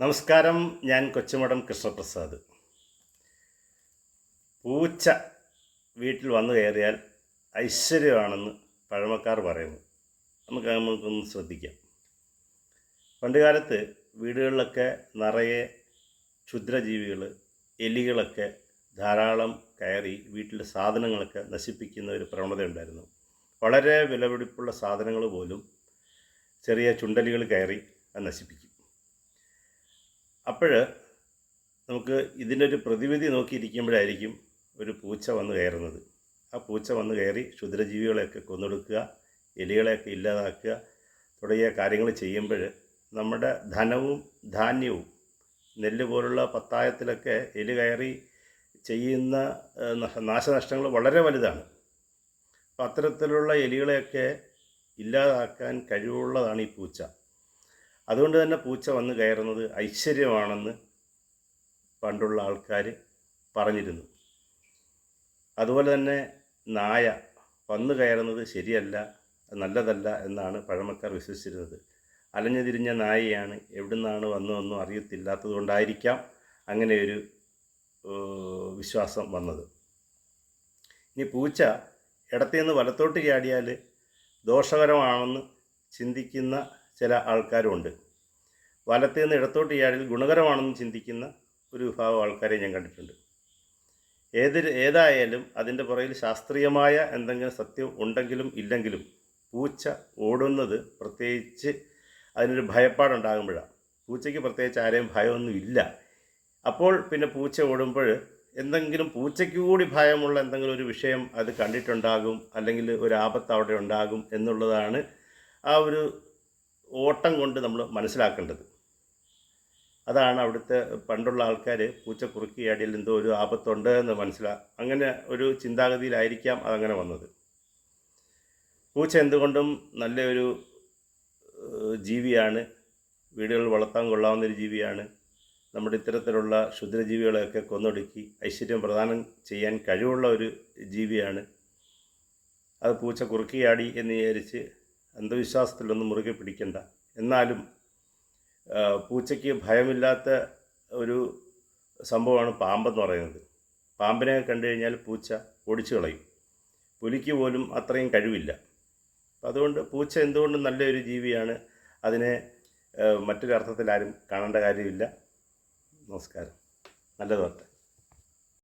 നമസ്കാരം. ഞാൻ കൊച്ചുമഠം കൃഷ്ണപ്രസാദ്. പൂച്ച വീട്ടിൽ വന്നു കയറിയാൽ ഐശ്വര്യമാണെന്ന് പഴമക്കാർ പറയുന്നു. നമുക്കൊന്ന് ശ്രദ്ധിക്കാം. പണ്ടുകാലത്ത് വീടുകളിലൊക്കെ നിറയെ ക്ഷുദ്രജീവികൾ, എലികളൊക്കെ ധാരാളം കയറി വീട്ടിലെ സാധനങ്ങളൊക്കെ നശിപ്പിക്കുന്ന ഒരു പ്രവണതയുണ്ടായിരുന്നു. വളരെ വിലപിടിപ്പുള്ള സാധനങ്ങൾ പോലും ചെറിയ ചുണ്ടലികൾ കയറി അത് നശിപ്പിക്കും. അപ്പോൾ നമുക്ക് ഇതിൻ്റെ ഒരു പ്രതിവിധി നോക്കിയിരിക്കുമ്പോഴായിരിക്കും ഒരു പൂച്ച വന്ന് കയറുന്നത്. ആ പൂച്ച വന്ന് കയറി ക്ഷുദ്രജീവികളെയൊക്കെ കൊന്നൊടുക്കുക, എലികളെയൊക്കെ ഇല്ലാതാക്കുക തുടങ്ങിയ കാര്യങ്ങൾ ചെയ്യുമ്പോൾ നമ്മുടെ ധനവും ധാന്യവും, നെല്ല് പോലുള്ള പത്തായത്തിലൊക്കെ എലി കയറി ചെയ്യുന്ന നാശനഷ്ടങ്ങൾ വളരെ വലുതാണ്. അപ്പം അത്തരത്തിലുള്ള എലികളെയൊക്കെ ഇല്ലാതാക്കാൻ കഴിവുള്ളതാണ് ഈ പൂച്ച. അതുകൊണ്ട് തന്നെ പൂച്ച വന്ന് കയറുന്നത് ഐശ്വര്യമാണെന്ന് പണ്ടുള്ള ആൾക്കാർ പറഞ്ഞിരുന്നു. അതുപോലെ തന്നെ നായ വന്നു കയറുന്നത് ശരിയല്ല, നല്ലതല്ല എന്നാണ് പഴമക്കാർ വിശ്വസിച്ചിരുന്നത്. അലഞ്ഞു തിരിഞ്ഞ നായയാണ്, എവിടെ നിന്നാണ് വന്നതെന്നും അറിയത്തില്ലാത്തത് കൊണ്ടായിരിക്കാം അങ്ങനെയൊരു വിശ്വാസം വന്നത്. ഇനി പൂച്ച ഇടത്തുനിന്ന് വലത്തോട്ട് ചാടിയാൽ ദോഷകരമാണെന്ന് ചിന്തിക്കുന്ന ചില ആൾക്കാരുമുണ്ട്. വലത്തുനിന്ന് ഇടത്തോട്ട് ചാടിയാൽ ഗുണകരമാണെന്ന് ചിന്തിക്കുന്ന ഒരു വിഭാഗം ആൾക്കാരെ ഞാൻ കണ്ടിട്ടുണ്ട്. ഏതായാലും അതിൻ്റെ പുറകിൽ ശാസ്ത്രീയമായ എന്തെങ്കിലും സത്യം ഉണ്ടെങ്കിലും ഇല്ലെങ്കിലും പൂച്ച ഓടുന്നത് പ്രത്യേകിച്ച് അതിനൊരു ഭയപ്പാടുണ്ടാകുമ്പോഴാണ്. പൂച്ചയ്ക്ക് പ്രത്യേകിച്ച് ആരെയും ഭയമൊന്നും ഇല്ല. അപ്പോൾ പിന്നെ പൂച്ച ഓടുമ്പോൾ എന്തെങ്കിലും പൂച്ചയ്ക്ക് കൂടി ഭയമുള്ള എന്തെങ്കിലും ഒരു വിഷയം അത് കണ്ടിട്ടുണ്ടാകും, അല്ലെങ്കിൽ ഒരു ആപത്ത് അവിടെ ഉണ്ടാകും എന്നുള്ളതാണ് ആ ഒരു ഓട്ടം കൊണ്ട് നമ്മൾ മനസ്സിലാക്കേണ്ടത്. അതാണ് അവിടുത്തെ പണ്ടുള്ള ആൾക്കാർ പൂച്ച കുറുക്കിയാടിയിൽ എന്തോ ഒരു ആപത്തുണ്ട് എന്ന് അങ്ങനെ ഒരു ചിന്താഗതിയിലായിരിക്കാം അതങ്ങനെ വന്നത്. പൂച്ച എന്തുകൊണ്ടും നല്ലൊരു ജീവിയാണ്, വീടുകളിൽ വളർത്താൻ കൊള്ളാവുന്നൊരു ജീവിയാണ്. നമ്മുടെ ഇത്തരത്തിലുള്ള ക്ഷുദ്രജീവികളെയൊക്കെ കൊന്നൊടുക്കി ഐശ്വര്യം പ്രദാനം ചെയ്യാൻ കഴിവുള്ള ഒരു ജീവിയാണ്. അത് പൂച്ച കുറുക്കിയാടി എന്ന് വിചാരിച്ച് അന്ധവിശ്വാസത്തിലൊന്നും മുറുകെ പിടിക്കണ്ട. എന്നാലും പൂച്ചയ്ക്ക് ഭയമില്ലാത്ത ഒരു സംഭവമാണ് പാമ്പെന്ന് പറയുന്നത്. പാമ്പിനെ കണ്ടു കഴിഞ്ഞാൽ പൂച്ച ഓടിച്ചു കളയും. പുലിക്ക് പോലും അത്രയും കഴിവില്ല. അതുകൊണ്ട് പൂച്ച എന്തുകൊണ്ടും നല്ലൊരു ജീവിയാണ്. അതിനെ മറ്റൊരർത്ഥത്തിൽ ആരും കാണേണ്ട കാര്യമില്ല. നമസ്കാരം. നല്ലത് വരട്ടെ.